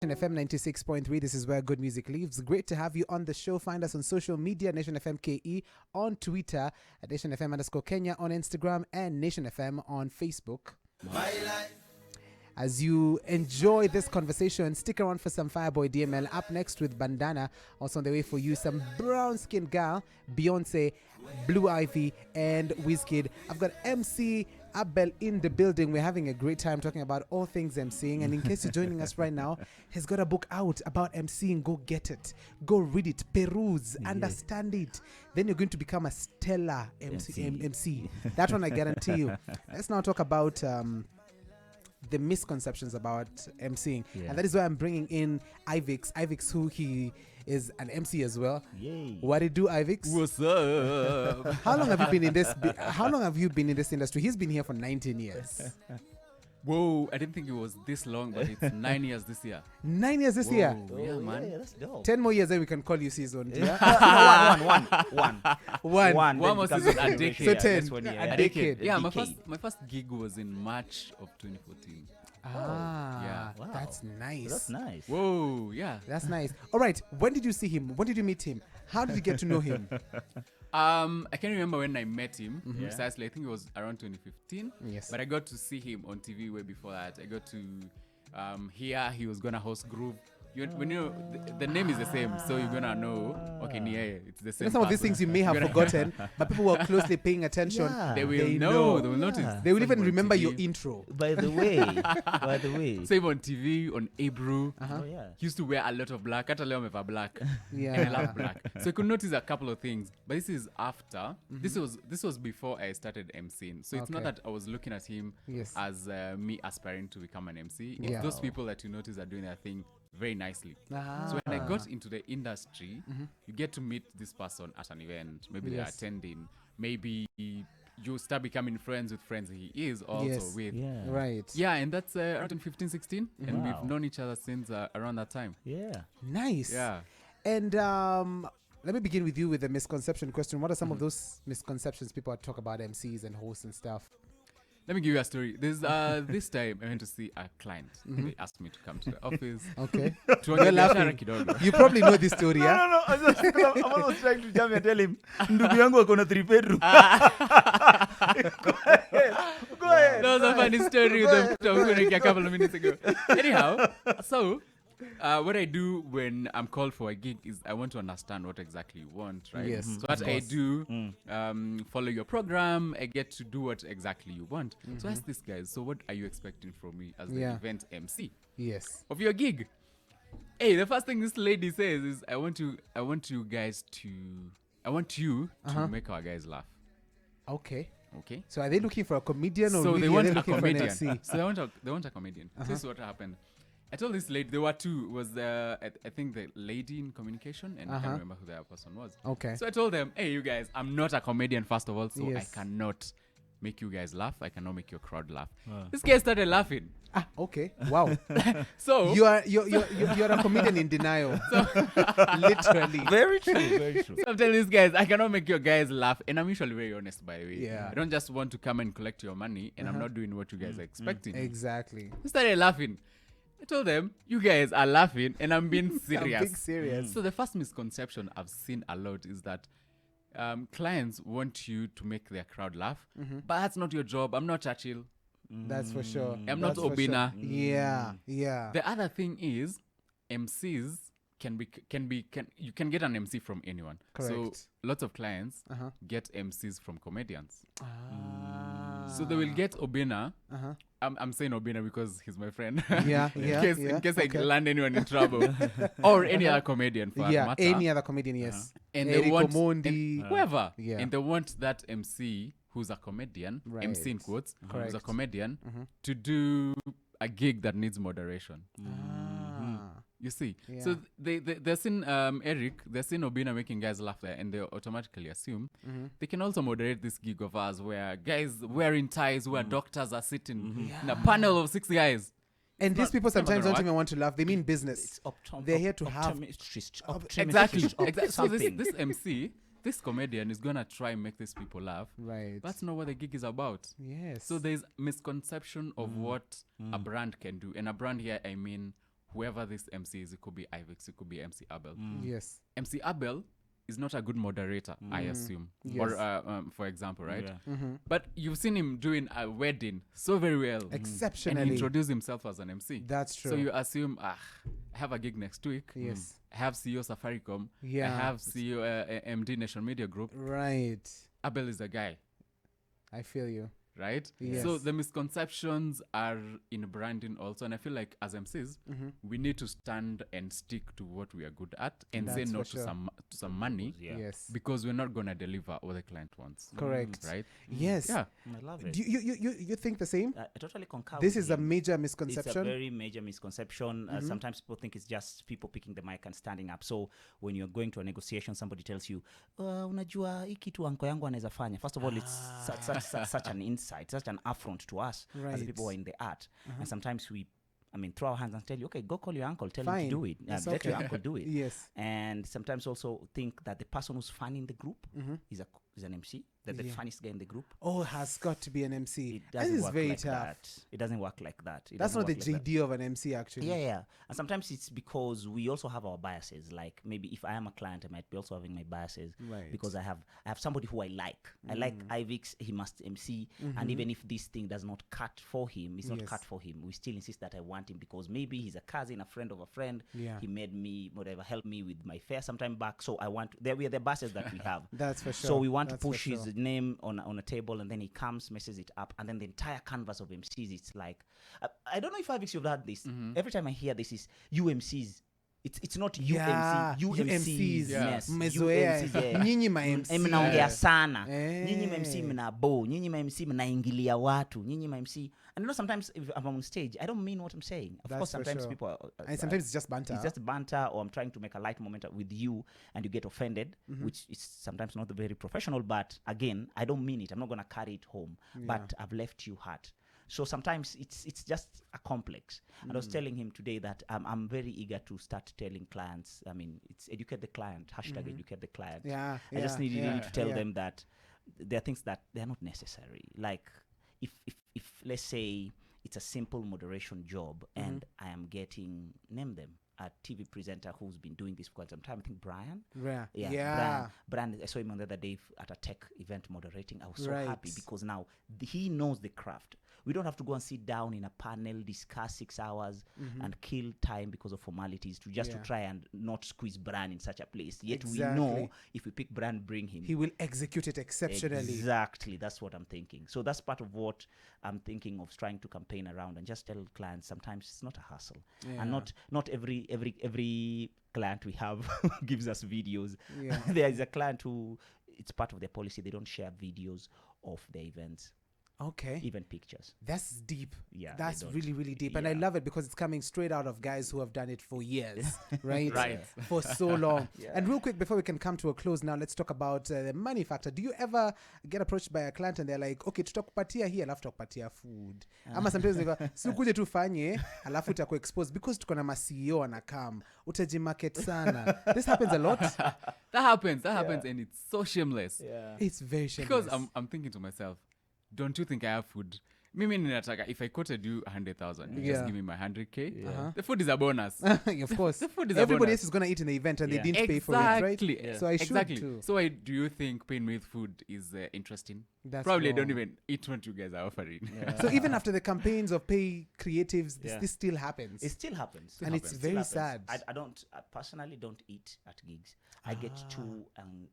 FM 96.3. This is where good music lives. Great to have you on the show. Find us on social media, Nation FM KE on Twitter, at Nation FM _Kenya on Instagram, and Nation FM on Facebook. As you enjoy this conversation, stick around for some Fireboy DML. Up next with Bandana, also on the way for you, some brown-skinned girl, Beyonce, Blue Ivy, and Wizkid. I've got MC Abel in the building. We're having a great time talking about all things MCing. And in case you're joining us right now, he's got a book out about MCing. Go get it. Go read it. Peruse. Understand it. Then you're going to become a stellar MC. That one I guarantee you. Let's now talk about the misconceptions about MCing. And that is why I'm bringing in Ivix. Ivix, who he is an MC as well. Yay. What do you do, Ivix? What's up? How long have you been in this? How long have you been in this industry? He's been here for 19 years. Whoa, I didn't think it was this long, but it's 9 years this year. 9 years this year? Oh, yeah, man. Yeah, that's dope. 10 more years, then we can call you season. One more season, a decade. So 10, Next one, a decade. Yeah, my first gig was in March of 2014. Yeah. Wow. That's nice. That's nice. Whoa, yeah. That's nice. All right. When did you see him? When did you meet him? How did you get to know him? I can't remember when I met him precisely. I think it was around 2015. Yes. But I got to see him on TV way before that. I got to hear he was gonna host Groove. When you know the name is the same, so you're gonna know. Okay, yeah, it's the same. Some of these things you may have forgotten, but people who are closely paying attention, They will they know. They will notice. They will Same even on remember TV. your intro. By the way. Same on TV, on Abel. Oh yeah. He used to wear a lot of black. I tell him about black. Yeah. And I love black. So I could notice a couple of things. But this is after. This was before I started MCing. So it's not Okay. that I was looking at him Yes. as me aspiring to become an MC. It's Yeah. those people that you notice are doing their thing very nicely. Ah. So when I got into the industry, you get to meet this person at an event. Maybe they're Yes. attending. Maybe you start becoming friends with friends he is also Yes. with. Yeah. Right. Yeah, and that's around 15, 16. And Wow. we've known each other since around that time. Yeah. Nice. Yeah. And let me begin with you with the misconception question. What are some of those misconceptions people talk about MCs and hosts and stuff? Let me give you a story. There's this time I went to see a client. They asked me to come to the office. Okay. Tuongee laughing. biashara kidogo. You probably know this story, yeah? No. I'm almost trying to jump and tell him, ndugu yangu ako na 3 bedroom. Go ahead. That was a funny story with them a couple of minutes ago. Anyhow, so what I do when I'm called for a gig is I want to understand what exactly you want, right? Yes, So what I do, follow your program, I get to do what exactly you want. So I ask these guys, so what are you expecting from me as the event MC Yes. of your gig? Hey, the first thing this lady says is, I want you to make our guys laugh. Okay. Okay. So are they looking for a comedian or So really they are want they a looking for an comedian. MC? So they want a comedian. So this is what happened. I told this lady, there were two. It was I think the lady in communication, and I can't remember who the other person was. Okay. So I told them, hey, you guys, I'm not a comedian, first of all, so Yes. I cannot make you guys laugh. I cannot make your crowd laugh. This guy started laughing. Okay. Wow. So you're a comedian in denial. Literally. Very true. So I'm telling these guys, I cannot make your guys laugh. And I'm usually very honest, by the way. Yeah. I don't just want to come and collect your money, and I'm not doing what you guys are expecting. Exactly. They started laughing. I told them, you guys are laughing, and I'm being serious. I'm being serious. So the first misconception I've seen a lot is that clients want you to make their crowd laugh, but that's not your job. I'm not Churchill. That's for sure. I'm not That's for Obina. sure. Yeah. The other thing is, MCs you can get an MC from anyone. So Correct. lots of clients get MCs from comedians. Ah. So they will get Obina. I'm saying Obina because he's my friend. Yeah. in case I land anyone in trouble, or any other comedian for that matter. Any other comedian, yes. And Eric they want Omondi. whoever, Yeah. and they want that MC who's a comedian, Right. MC in quotes, who's a Correct. comedian, to do a gig that needs moderation. You see, Yeah. so they're seeing Eric, they're seeing Obina making guys laugh there, and they automatically assume they can also moderate this gig of ours where guys wearing ties, where doctors are sitting in a panel of 6 guys. And these people sometimes gonna don't even want to laugh. They mean business. They're here to have... Exactly. So this MC, this comedian is gonna try and make these people laugh. Right. That's not what the gig is about. Yes. So there's misconception of what a brand can do, and a brand here I mean whoever this MC is. It could be Ivix, it could be MC Abel. Yes. MC Abel is not a good moderator, I assume. Yes. Or, for example, right? Yeah. But you've seen him doing a wedding so very well. Exceptionally. And introduce himself as an MC. That's true. So you assume, I have a gig next week. Yes. I have CEO Safaricom. Yeah. I have CEO MD Nation Media Group. Right. Abel is the guy, I feel you. right? Yes. So the misconceptions are in branding also. And I feel like as MCs, we need to stand and stick to what we are good at and say That's no for to sure. some money. Yeah. Yes. Because we're not going to deliver what the client wants. Correct. Right? Yes. Yeah. I love it. Do you think the same? I totally concur. This with is a him. major It's a misconception. very major misconception. Sometimes people think it's just people picking the mic and standing up. So when you're going to a negotiation, somebody tells you, unajua hii kitu anko yangu anaweza fanya. First of all, it's such an insight, such an affront to us as Right. the people who are in the art. And sometimes we, throw our hands and tell you, okay, go call your uncle, tell him Fine. to do it. It's Let your okay. uncle do it. Yes. And sometimes also think that the person who's funny in the group is an MC, that the Yeah. funniest guy in the group. Oh, has got to be an MC. It That doesn't is work very like tough. that. It doesn't work like that. It That's doesn't not the work like that. JD of an MC, actually. Yeah. And sometimes it's because we also have our biases. Like maybe if I am a client, I might be also having my biases Right. because I have somebody who I like. I like Ivix, he must MC. And even if this thing does not cut for him, it's not Yes. cut for him. We still insist that I want him because maybe he's a cousin, a friend of a friend. Yeah. He made me whatever, help me with my fare sometime back. So I want there we are the biases that we have. That's for sure. So we want That's to for push sure. his name on a table, and then he comes, messes it up, and then the entire canvas of MCs. It's like I don't know if Ivix you've heard this. Every time I hear this is UMCs. It's not Yeah, UMCs. Yeah. Yes, Mmezoea. UMCs, yeah. Nyinyi ma MC. Mnaongea sana. Eh. Nyinyi ma MC mnabo. Nyinyi ma MC mnaingilia watu. Nyinyi ma MC. And you know sometimes if I'm on stage, I don't mean what I'm saying. Of That's course, for sometimes sure. people And sometimes it's just banter. it's just banter, or I'm trying to make a light moment with you and you get offended, which is sometimes not very professional. But again, I don't mean it. I'm not going to carry it home. But I've left you hurt. So sometimes it's just a complex. And I was telling him today that I'm very eager to start telling clients. I mean, it's educate the client, hashtag educate the client. Yeah. I just need yeah, really to tell yeah. them that there are things that they're not necessary. Like if let's say it's a simple moderation job and I am getting, name them, a TV presenter who's been doing this for quite some time. I think Brian. Yeah. Brian, I saw him on the other day at a tech event moderating. I was so Right. happy because now he knows the craft. We don't have to go and sit down in a panel, discuss 6 hours and kill time because of formalities to Yeah. try and not squeeze Brian in such a place. Yet we Exactly. know if we pick Brian, bring him. He will execute it exceptionally. Exactly. That's what I'm thinking. So that's part of what I'm thinking of trying to campaign around and just tell clients sometimes it's not a hassle. Yeah. And not every client we have gives us videos. Yeah. There is a client who it's part of their policy. They don't share videos of their events, Okay. even pictures. That's deep. Yeah, they That's don't. really, really deep. And I Yeah. love it because it's coming straight out of guys who have done it for years, right? Right. For so long. Yeah. And real quick, before we can come to a close now, let's talk about the money factor. Do you ever get approached by a client and they're like, okay, tutakupatia hii alafu tutakupatia food? Ama sometimes they go, si ukuje tufanye alafu utaku expose because tuko na ma CEO anakam. Utajimarket sana. This happens a lot. That happens, and it's so shameless. Yeah. It's very shameless. Because I'm thinking to myself, don't you think I have food? Mimi ninataka, if I quoted you 100,000, you Yeah. just give me my 100K. Uh-huh. The food is a bonus. Of course. The food is a Everybody bonus. else is going to eat in the event and Yeah. they didn't pay for it, right? Exactly. Yeah. So I should Exactly. too. So do you think paying me with food is interesting? That's Probably I don't wrong. even eat what you guys are offering. So even after the campaigns of pay creatives, Yeah. this still happens. It still happens. And it's Still very happens. sad. I personally don't eat at gigs. I get too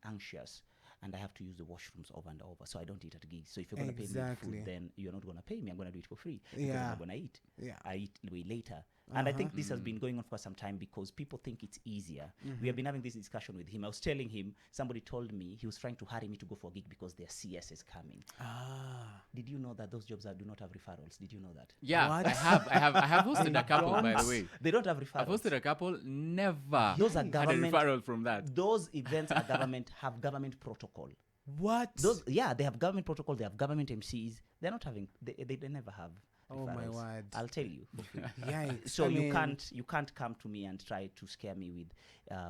anxious and I have to use the washrooms over and over. So I don't eat at gigs. So if you're going to pay me with Exactly. food, then you're not going to pay me. I'm going to do it for free. Because Yeah. I'm not going to eat. Yeah. I eat way later. And I think this has been going on for some time because people think it's easier. We have been having this discussion with him. I was telling him, somebody told me he was trying to hurry me to go for a gig because their CS is coming. Did you know that those jobs do not have referrals? Did you know that? Yeah, What? I have hosted a couple, by the way. They don't have referrals. I've hosted a couple, never Those are had a government. referral from that. Those events are have government protocol. What? They have government protocol. They have government MCs. They're not having. They never have. Oh my word. I'll tell you for free. Yikes. So I you mean, can't come to me and try to scare me with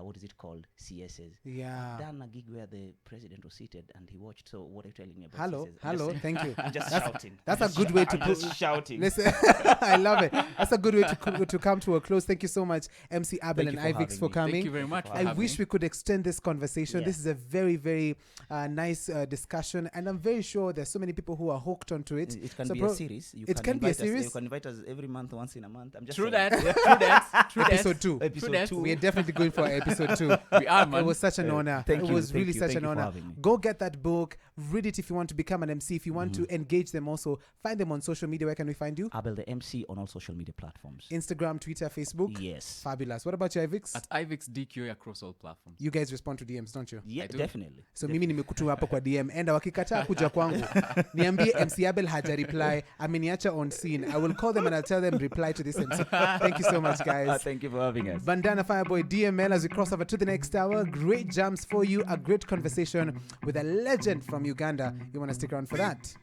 what is it called, CSs. Yeah. I've done a gig where the president was seated and he watched. So what are you telling me about Hello, CSs? hello. Thank you. I'm just shouting. That's a good way to I'm put. just shouting. Listen, I love it. That's a good way to come to a close. Thank you so much, MC Abel Thank and you for Ivix, having for me. coming. Thank you very much for I having wish me. we could extend this conversation. Yeah. This is a very, very nice discussion, and I'm very sure there's so many people who are hooked onto it. It can So be bro, a series. it can be a invite us- series? You can invite us every month, once in a month. I'm just True saying. that. True that. True that. Episode 2. Episode that. 2. We are definitely going for episode 2. We are, man. It was such an honor. Thank It you, was thank really you, such thank an you for honor. having me. Go get that book. Read it if you want to become an MC. If you want to engage them also, find them on social media. Where can we find you? Abel the MC on all social media platforms. Instagram, Twitter, Facebook. Yes. Fabulous. What about you, Ivix? At Ivix DQ across all platforms. You guys respond to DMs, don't you? Yeah, I do. definitely. So mimi nimekutuma hapo kwa DM, enda wakikataa kuja kwangu niambie MC Abel haja reply, ameniacha on scene. I will call them and I'll tell them reply to this MC. Thank you so much, guys. Thank you for having us. Bandana Fireboy DML as we cross over to the next hour. Great jams for you, a great conversation with a legend from Uganda. You want to stick around for that?